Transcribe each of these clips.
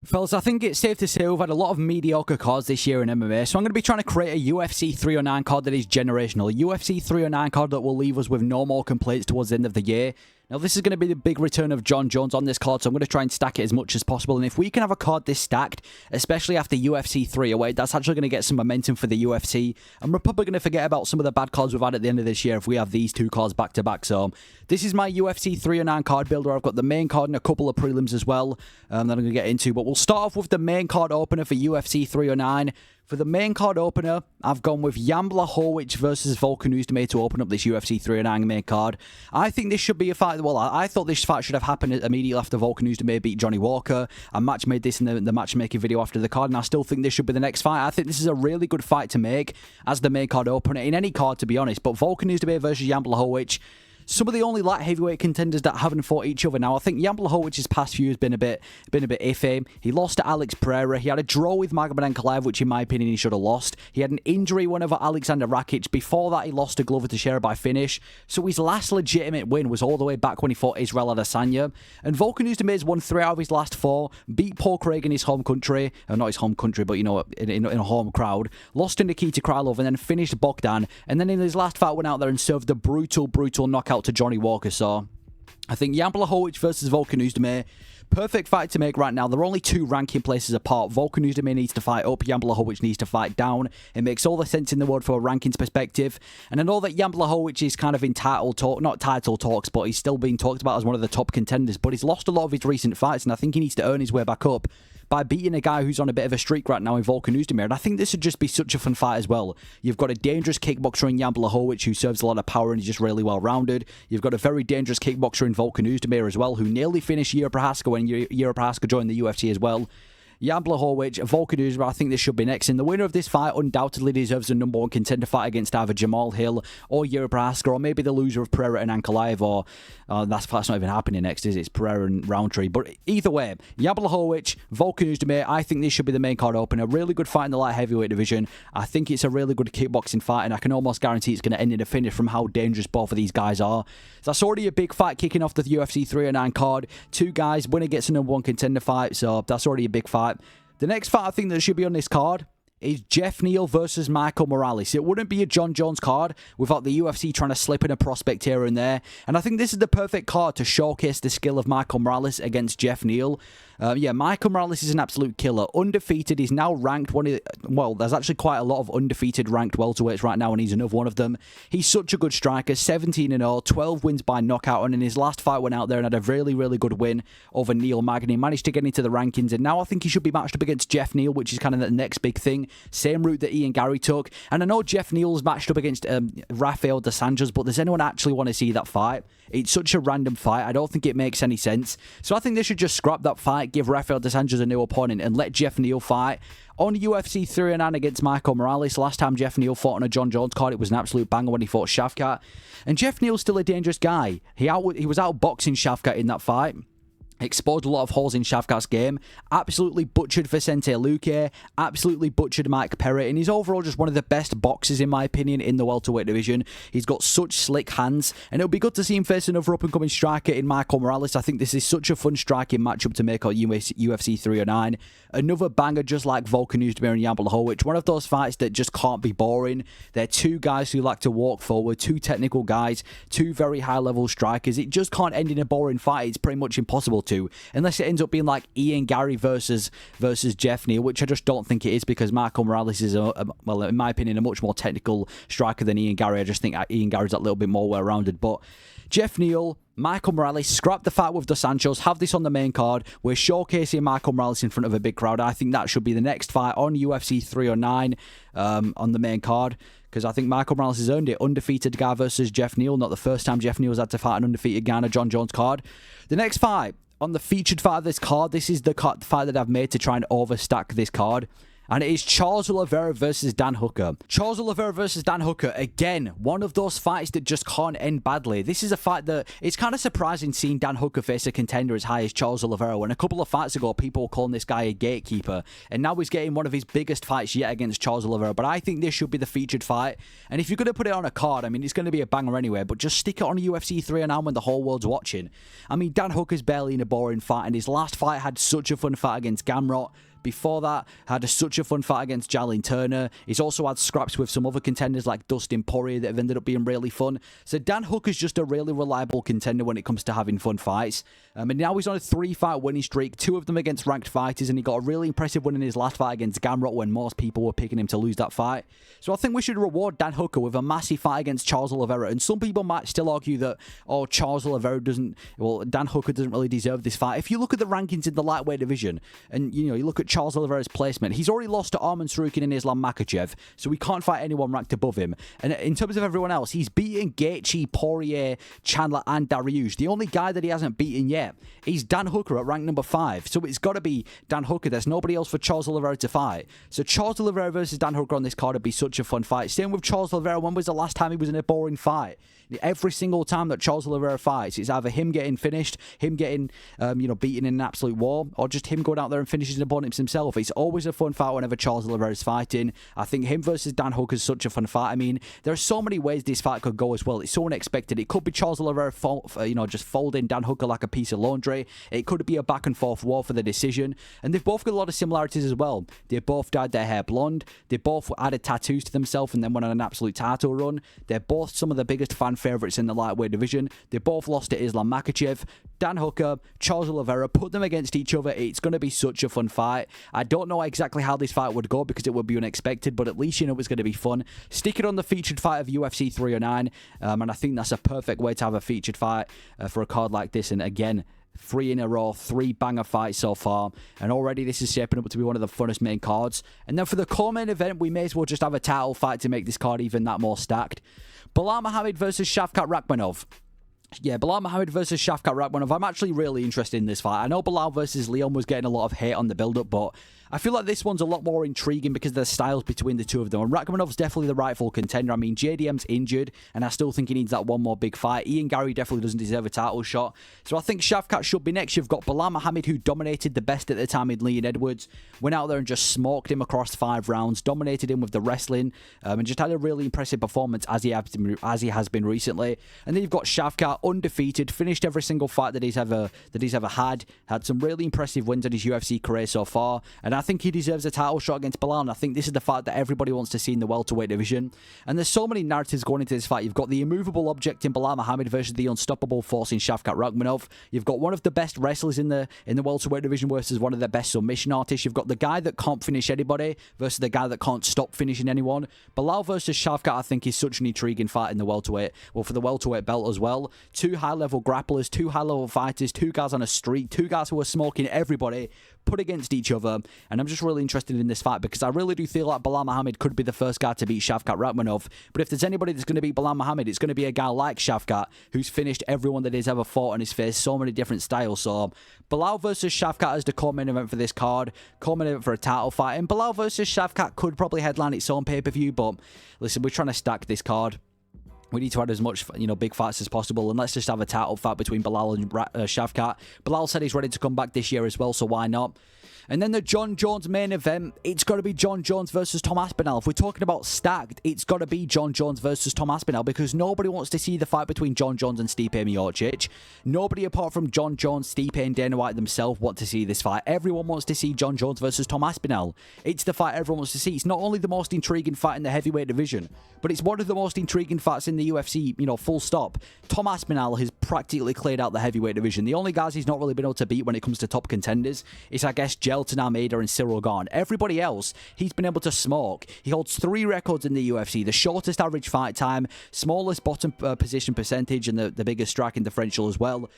Fellas, I think it's safe to say we've had a lot of mediocre cards this year in MMA, so I'm going to be trying to create a UFC 309 card that is generational. A UFC 309 card that will leave us with no more complaints towards the end of the year. Now, this is going to be the big return of Jon Jones on this card, so I'm going to try and stack it as much as possible. And if we can have a card this stacked, especially after UFC 308, that's actually going to get some momentum for the UFC. And we're probably going to forget about some of the bad cards we've had at the end of this year if we have these two cards back-to-back. So this is my UFC 309 card builder. I've got the main card and a couple of prelims as well that I'm going to get into. But we'll start off with the main card opener for UFC 309. For the main card opener, I've gone with Yam Hoit versus Vulcan to open up this UFC 309 main card. I think this should be a fight. Well, I thought this fight should have happened immediately after Vulcan beat Johnny Walker. I match made this in the matchmaking video after the card, and I still think this should be the next fight. I think this is a really good fight to make as the main card opener in any card, to be honest. But Vulcan versus Yam Hoit. Some of the only light heavyweight contenders that haven't fought each other now. I think Yam Hoit's past few has been a bit iffy. He lost to Alex Pyer. He had a draw with Magomed Ankalaev, which in my opinion he should have lost. He had an injury whenever Alexander Rakic. Before that, he lost to Glover Teixeira by finish. So his last legitimate win was all the way back when he fought Israel Adesanya. And Vulcan has won 3 out of his last 4. Beat Paul Craig in his home country. Not his home country, but you know, in a home crowd. Lost to Nikita Krylov and then finished Bogdan. And then in his last fight went out there and served the brutal knockout to Johnny Walker. So I think Yam Hoit versus Vulcan perfect fight to make right now. They're only 2 ranking places apart. Vulcan needs to fight up. Yam Hoit needs to fight down. It makes all the sense in the world from a rankings perspective. And I know that Yam Hoit is kind of in not title talks, but he's still being talked about as one of the top contenders. But he's lost a lot of his recent fights, and I think he needs to earn his way back up by beating a guy who's on a bit of a streak right now in Vulcan. And I think this would just be such a fun fight as well. You've got a dangerous kickboxer in Yam Hoit who serves a lot of power and is just really well-rounded. You've got a very dangerous kickboxer in Vulcan as well, who nearly finished Yair Prochazka when Yair Prochazka joined the UFC as well. Yam Hoit, Vulcan I think this should be next. And the winner of this fight undoubtedly deserves a #1 contender fight against either Jamal Hill or Yair Prochazka, or maybe the loser of Pereira and Ankalaev, or that's not even happening next, is it? It's Pereira and Roundtree. But either way, Yam Hoit, Vulcan I think this should be the main card opener. A really good fight in the light heavyweight division. I think it's a really good kickboxing fight, and I can almost guarantee it's going to end in a finish from how dangerous both of these guys are. So that's already a big fight kicking off the UFC 309 card. 2 guys, winner gets a #1 contender fight, so that's already a big fight. The next fight I think that should be on this card is Jeff Neal versus Michael Morales. It wouldn't be a Jon Jones card without the UFC trying to slip in a prospect here and there. And I think this is the perfect card to showcase the skill of Michael Morales against Jeff Neal. Michael Morales is an absolute killer. Undefeated. He's now ranked there's actually quite a lot of undefeated ranked welterweights right now, and he's another one of them. He's such a good striker. 17-0, 12 wins by knockout, and in his last fight went out there and had a really, really good win over Neil Magny. Managed to get into the rankings, and now I think he should be matched up against Jeff Neal, which is kind of the next big thing. Same route that Ian Gary took. And I know Jeff Neal's matched up against Rafael dos Anjos, but does anyone actually want to see that fight? It's such a random fight. I don't think it makes any sense. So I think they should just scrap that fight, give Rafael dos Anjos a new opponent, and let Jeff Neal fight on UFC 309 against Michael Morales. Last time Jeff Neal fought on a Jon Jones card, it was an absolute banger when he fought Shavkat. And Jeff Neal's still a dangerous guy. He was outboxing Shavkat in that fight. Exposed a lot of holes in Shavkat's game. Absolutely butchered Vicente Luque. Absolutely butchered Mike Perry. And he's overall just one of the best boxers, in my opinion, in the welterweight division. He's got such slick hands. And it'll be good to see him face another up-and-coming striker in Michael Morales. I think this is such a fun striking matchup to make on UFC 309. Another banger just like Vulcan and Yam Hoit. One of those fights that just can't be boring. They're 2 guys who like to walk forward. 2 technical guys. 2 very high-level strikers. It just can't end in a boring fight. It's pretty much impossible to, unless it ends up being like Ian Gary versus Jeff Neal, which I just don't think it is, because Michael Morales is, in my opinion, a much more technical striker than Ian Gary. I just think Ian Gary's a little bit more well-rounded. But Jeff Neal, Michael Morales, scrap the fight with dos Anjos, have this on the main card. We're showcasing Michael Morales in front of a big crowd. I think that should be the next fight on UFC 309 on the main card, because I think Michael Morales has earned it. Undefeated guy versus Jeff Neal. Not the first time Jeff Neal's had to fight an undefeated guy on a Jon Jones card. The next fight on the featured fight of this card, this is the fight that I've made to try and overstack this card. And it is Charles Oliveira versus Dan Hooker. Charles Oliveira versus Dan Hooker, again, one of those fights that just can't end badly. This is a fight that it's kind of surprising seeing Dan Hooker face a contender as high as Charles Oliveira, when a couple of fights ago people were calling this guy a gatekeeper, and now he's getting one of his biggest fights yet against Charles Oliveira. But I think this should be the featured fight, and if you're going to put it on a card, I mean, it's going to be a banger anyway, but just stick it on a UFC 309 when the whole world's watching. I mean, Dan Hooker's barely in a boring fight, and his last fight had such a fun fight against Gamrot. Before that, had such a fun fight against Jalen Turner. He's also had scraps with some other contenders like Dustin Poirier that have ended up being really fun. So Dan Hooker's just a really reliable contender when it comes to having fun fights. And now he's on a 3-fight winning streak, 2 of them against ranked fighters, and he got a really impressive win in his last fight against Gamrot when most people were picking him to lose that fight. So I think we should reward Dan Hooker with a massive fight against Charles Oliveira. And some people might still argue that, oh, Dan Hooker doesn't really deserve this fight. If you look at the rankings in the lightweight division, and you look at Charles Oliveira's placement, he's already lost to Arman Sarukian and Islam Makhachev, so he can't fight anyone ranked above him. And in terms of everyone else, he's beaten Gaethje, Poirier, Chandler, and Dariush. The only guy that he hasn't beaten yet is Dan Hooker at rank number 5. So it's got to be Dan Hooker. There's nobody else for Charles Oliveira to fight. So Charles Oliveira versus Dan Hooker on this card would be such a fun fight. Same with Charles Oliveira. When was the last time he was in a boring fight? Every single time that Charles Oliveira fights, it's either him getting finished, him getting, beaten in an absolute war, or just him going out there and finishing his opponents himself. It's always a fun fight whenever Charles Oliveira is fighting. I think him versus Dan Hooker is such a fun fight. I mean, there are so many ways this fight could go as well. It's so unexpected. It could be Charles Oliveira, just folding Dan Hooker like a piece of laundry. It could be a back and forth war for the decision. And they've both got a lot of similarities as well. They both dyed their hair blonde. They both added tattoos to themselves and then went on an absolute tattoo run. They're both some of the biggest fan favourites in the lightweight division. They both lost to Islam Makhachev. Dan Hooker, Charles Oliveira, put them against each other. It's going to be such a fun fight. I don't know exactly how this fight would go because it would be unexpected, but at least it's going to be fun. Stick it on the featured fight of UFC 309, and I think that's a perfect way to have a featured fight for a card like this. And again, 3 in a row, 3 banger fights so far, and already this is shaping up to be one of the funnest main cards. And then for the co-main event, we may as well just have a title fight to make this card even that more stacked. Belal Muhammad versus Shavkat Rakhmonov. Yeah, Belal Muhammad versus Shavkat Rakhmonov. I'm actually really interested in this fight. I know Belal versus Leon was getting a lot of hate on the build-up, but I feel like this one's a lot more intriguing because of the styles between the two of them. And Rakhmonov's definitely the rightful contender. I mean, JDM's injured, and I still think he needs that one more big fight. Ian Gary definitely doesn't deserve a title shot. So I think Shavkat should be next. You've got Belal Muhammad, who dominated the best at the time in Leon Edwards. Went out there and just smoked him across 5 rounds, dominated him with the wrestling, and just had a really impressive performance as he has been recently. And then you've got Shavkat, undefeated, finished every single fight that he's ever had some really impressive wins in his UFC career so far. And I think he deserves a title shot against Belal, and I think this is the fight that everybody wants to see in the welterweight division. And there's so many narratives going into this fight. You've got the immovable object in Belal Muhammad versus the unstoppable force in Shavkat Rakhmonov. You've got one of the best wrestlers in the welterweight division versus one of the best submission artists. You've got the guy that can't finish anybody versus the guy that can't stop finishing anyone. Belal versus Shavkat, I think, is such an intriguing fight in the welterweight. Well, for the welterweight belt as well. 2 high-level grapplers, 2 high-level fighters, 2 guys on a streak, 2 guys who are smoking everybody, put against each other. And I'm just really interested in this fight because I really do feel like Belal Muhammad could be the first guy to beat Shavkat Rakhmonov. But if there's anybody that's going to beat Belal Muhammad, it's going to be a guy like Shavkat, who's finished everyone that he's ever fought and has faced so many different styles. So Belal versus Shavkat is the co-main event for this card, co-main event for a title fight. And Belal versus Shavkat could probably headline its own pay-per-view, but listen, we're trying to stack this card. We need to add as much, big fights as possible, and let's just have a title fight between Belal and Shavkat. Belal said he's ready to come back this year as well, so why not? And then the Jon Jones main event, it's got to be Jon Jones versus Tom Aspel. If we're talking about stacked, it's got to be Jon Jones versus Tom Aspel because nobody wants to see the fight between Jon Jones and Stipe Miocic. Nobody apart from Jon Jones, Stipe, and Dana White themselves want to see this fight. Everyone wants to see Jon Jones versus Tom Aspel. It's the fight everyone wants to see. It's not only the most intriguing fight in the heavyweight division, but it's one of the most intriguing fights in the UFC, full stop. Tom Aspel has practically cleared out the heavyweight division. The only guys he's not really been able to beat when it comes to top contenders is, I guess, Gelton Almeida and Cyril Gane. Everybody else, he's been able to smoke. He holds 3 records in the UFC, the shortest average fight time, smallest bottom position percentage, and the biggest striking differential as well.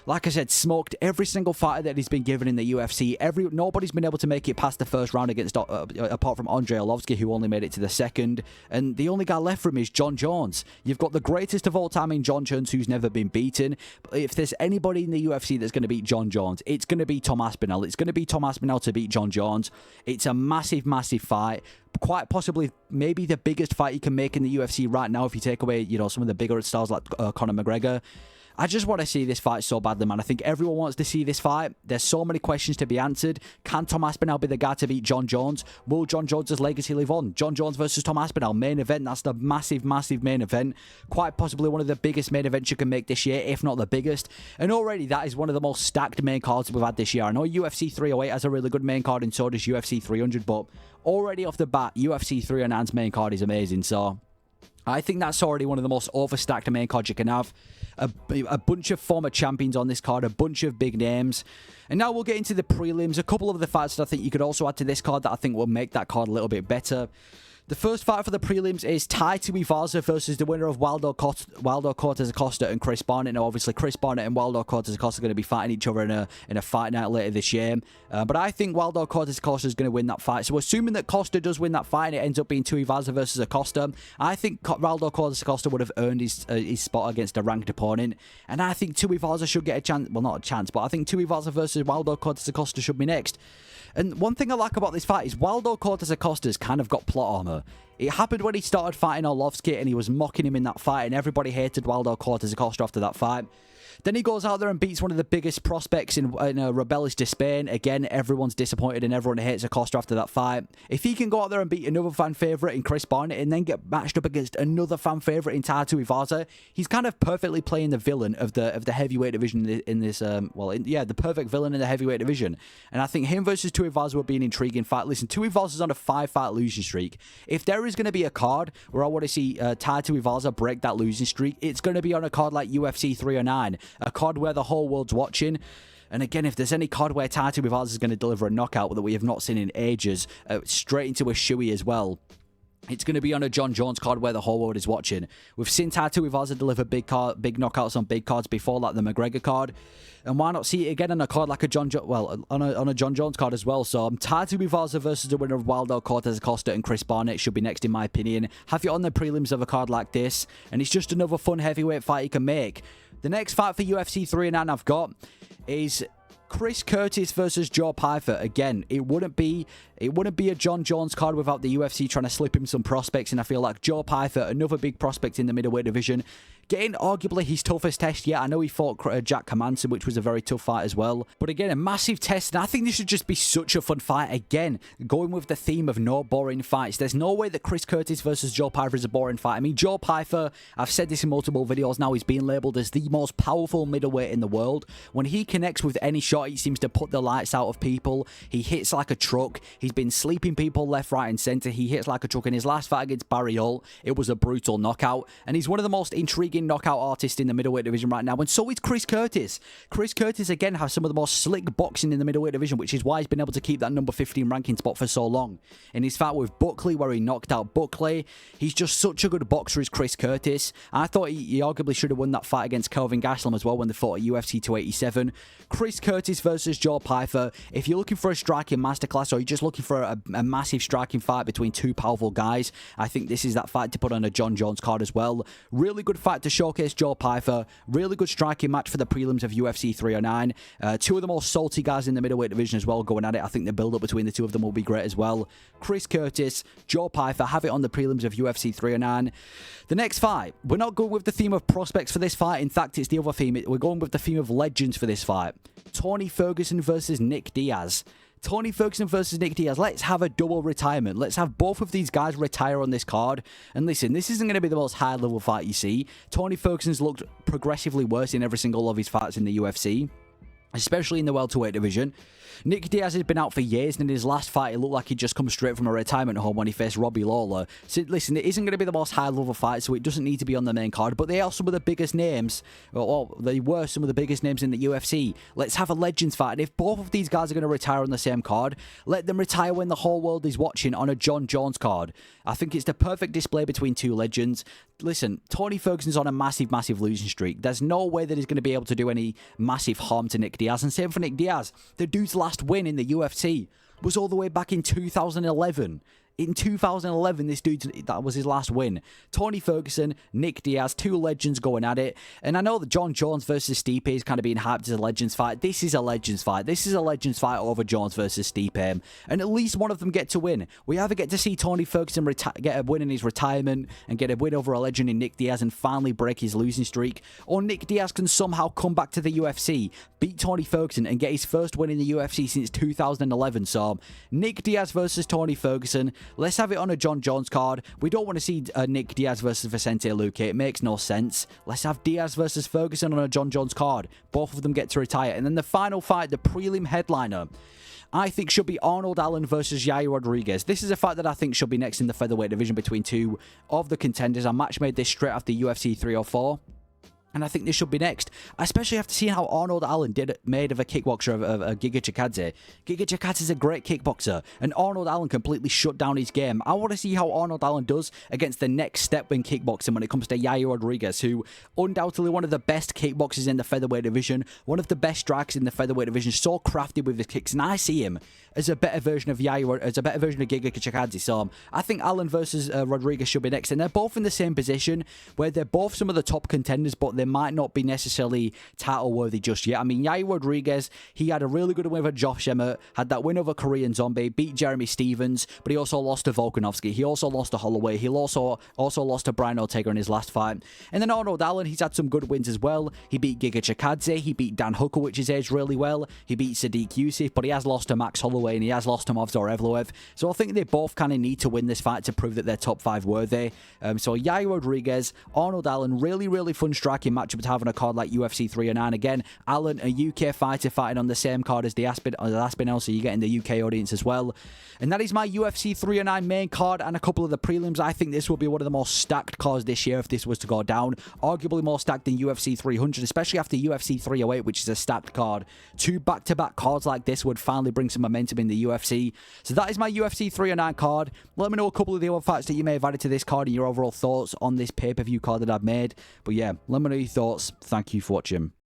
like I said, smoked every single fighter that he's been given in the UFC. Nobody's been able to make it past the first round against, apart from Andrei Arlovski, who only made it to the second. And the only guy left for him is Jon Jones. You've got the greatest of all time in Jon Jones, who's never been beaten. But if there's anybody in the UFC that's going to beat Jon Jones, it's going to be Tom Aspel. It's going to be Tom Aspel to beat Jon Jones. It's a massive, massive fight. Quite possibly, maybe the biggest fight you can make in the UFC right now, if you take away, you know, some of the bigger stars like Conor McGregor. I just want to see this fight so badly, man. I think everyone wants to see this fight. There's so many questions to be answered. Can Tom Aspel be the guy to beat Jon Jones? Will Jon Jones' legacy live on? Jon Jones versus Tom Aspel, main event. That's the massive, massive main event. Quite possibly one of the biggest main events you can make this year, if not the biggest. And already that is one of the most stacked main cards we've had this year. I know UFC 308 has a really good main card, and so does UFC 300, but already off the bat, UFC 309's main card is amazing. So I think that's already one of the most overstacked main cards you can have. A bunch of former champions on this card, a bunch of big names. And now we'll get into the prelims. A couple of the fights that I think you could also add to this card that I think will make that card a little bit better. The first fight for the prelims is Tai Tuivasa versus the winner of Waldo Cortez Costa and Chris Barnett. Now, obviously, Chris Barnett and Waldo Cortez Costa are going to be fighting each other in a fight night later this year. But I think Waldo Cortez Costa is going to win that fight. So, assuming that Costa does win that fight and it ends up being Tuivasa versus Acosta, I think Waldo Cortez Costa would have earned his spot against a ranked opponent. And I think Tuivasa should get a chance. Well, not a chance, but I think Tuivasa versus Waldo Cortez Costa should be next. And one thing I like about this fight is Waldo Cortez Acosta's kind of got plot armor. It happened when he started fighting Arlovski and he was mocking him in that fight, and everybody hated Waldo Cortez Acosta after that fight. Then he goes out there and beats one of the biggest prospects in Rebellious Despair. Again, everyone's disappointed and everyone hates Acosta after that fight. If he can go out there and beat another fan favourite in Chris Barnett and then get matched up against another fan favourite in Tai Tuivasa, he's kind of perfectly playing the villain of the heavyweight division in this, the perfect villain in the heavyweight division. And I think him versus Tuivasa would be an intriguing fight. Listen, Tuivasa's on a 5-fight losing streak. If there is going to be a card where I want to see Tai Tuivasa break that losing streak, it's going to be on a card like UFC 309. A card where the whole world's watching. And again, if there's any card where Tai Tuivasa is going to deliver a knockout that we have not seen in ages, straight into a shoey as well, it's going to be on a Jon Jones card where the whole world is watching. We've seen Tai Tuivasa deliver big knockouts on big cards before, like the McGregor card. And why not see it again on a card like a Jon Jones card as well? So Tai Tuivasa versus the winner of Waldo Cortez Acosta and Chris Barnett should be next, in my opinion. Have you on the prelims of a card like this, and it's just another fun heavyweight fight you can make. The next fight for UFC 309 I've got is Chris Curtis versus Joe Pyer. Again, it wouldn't be a Jon Jones card without the UFC trying to slip him some prospects, and I feel like Joe Pyer, another big prospect in the middleweight division, getting arguably his toughest test yet. I know he fought Jack Hermansson, which was a very tough fight as well. But again, a massive test, and I think this should just be such a fun fight. Again, going with the theme of no boring fights. There's no way that Chris Curtis versus Joe Pyer is a boring fight. I mean, Joe Pyer, I've said this in multiple videos now, he's being labelled as the most powerful middleweight in the world. When he connects with any shot, he seems to put the lights out of people. He hits like a truck. He's been sleeping people left, right, and centre. He hits like a truck. In his last fight against Barry Hall, it was a brutal knockout. And he's one of the most intriguing knockout artists in the middleweight division right now. And so is Chris Curtis. Chris Curtis, again, has some of the most slick boxing in the middleweight division, which is why he's been able to keep that number 15 ranking spot for so long. In his fight with Buckley, where he knocked out Buckley, he's just such a good boxer as Chris Curtis. I thought he arguably should have won that fight against Kelvin Gastelum as well when they fought at UFC 287. Chris Curtis versus Joe Pyer. If you're looking for a striking masterclass, or you're just looking for a massive striking fight between two powerful guys, I think this is that fight to put on a Jon Jones card as well. Really good fight to showcase Joe Pyer. Really good striking match for the prelims of UFC 309. Two of the most salty guys in the middleweight division as well going at it. I think the build-up between the two of them will be great as well. Chris Curtis, Joe Pyer, have it on the prelims of UFC 309. The next fight, we're not going with the theme of prospects for this fight. In fact, it's the other theme. We're going with the theme of legends for this fight. Tony Ferguson versus Nick Diaz. Tony Ferguson versus Nick Diaz. Let's have a double retirement. Let's have both of these guys retire on this card. And listen, this isn't going to be the most high-level fight you see. Tony Ferguson's looked progressively worse in every single of his fights in the UFC, especially in the welterweight division. Nick Diaz has been out for years, and in his last fight, it looked like he'd just come straight from a retirement home when he faced Robbie Lawler. So listen, it isn't going to be the most high-level fight, so it doesn't need to be on the main card, but they are some of the biggest names, or they were some of the biggest names in the UFC. Let's have a Legends fight, and if both of these guys are going to retire on the same card, let them retire when the whole world is watching on a Jon Jones card. I think it's the perfect display between two legends. Listen, Tony Ferguson's on a massive, massive losing streak. There's no way that he's going to be able to do any massive harm to Nick Diaz, and same for Nick Diaz. The dude's last win in the UFC was all the way back in 2011. In 2011, that was his last win. Tony Ferguson, Nick Diaz, two legends going at it. And I know that Jon Jones versus Stipe is kind of being hyped as a Legends fight. This is a Legends fight. This is a Legends fight over Jones versus Stipe. And at least one of them get to win. We either get to see Tony Ferguson get a win in his retirement and get a win over a legend in Nick Diaz and finally break his losing streak, or Nick Diaz can somehow come back to the UFC, beat Tony Ferguson, and get his first win in the UFC since 2011. So, Nick Diaz versus Tony Ferguson. Let's have it on a Jon Jones card. We don't want to see Nick Diaz versus Vicente Luque. It makes no sense. Let's have Diaz versus Ferguson on a Jon Jones card. Both of them get to retire. And then the final fight, the prelim headliner, I think should be Arnold Allen versus Yair Rodriguez. This is a fight that I think should be next in the featherweight division between two of the contenders. I match made this straight after UFC 304. And I think this should be next, especially after seeing how Arnold Allen made of a kickboxer of Giga Chikadze. Giga Chikadze is a great kickboxer, and Arnold Allen completely shut down his game. I want to see how Arnold Allen does against the next step in kickboxing when it comes to Yair Rodriguez, who undoubtedly one of the best kickboxers in the featherweight division, one of the best strikers in the featherweight division, so crafty with his kicks, and I see him as a better version of Yair, as a better version of Giga Chikadze. So I think Allen versus Rodriguez should be next, and they're both in the same position where they're both some of the top contenders, but they might not be necessarily title worthy just yet. I mean, Yair Rodriguez, he had a really good win over Josh Emmett, had that win over Korean Zombie, beat Jeremy Stevens, but he also lost to Volkanovski. He also lost to Holloway. He also lost to Brian Ortega in his last fight. And then Arnold Allen, he's had some good wins as well. He beat Giga Chikadze, he beat Dan Hooker, which is aged really well. He beat Sadiq Youssef, but he has lost to Max Holloway and he has lost to Movsar Evloev. So I think they both kind of need to win this fight to prove that they're top 5 worthy. So Yair Rodriguez, Arnold Allen, really, really fun striking matchup to have on a card like UFC 309. Again, Allen, a UK fighter fighting on the same card as the Aspinall, so you're getting the UK audience as well. And that is my UFC 309 main card and a couple of the prelims. I think this will be one of the most stacked cards this year if this was to go down. Arguably more stacked than UFC 300, especially after UFC 308, which is a stacked card. 2 back-to-back cards like this would finally bring some momentum in the UFC. So that is my UFC 309 card. Let me know a couple of the other fights that you may have added to this card and your overall thoughts on this pay-per-view card that I've made. But yeah, let me know your thoughts. Thank you for watching.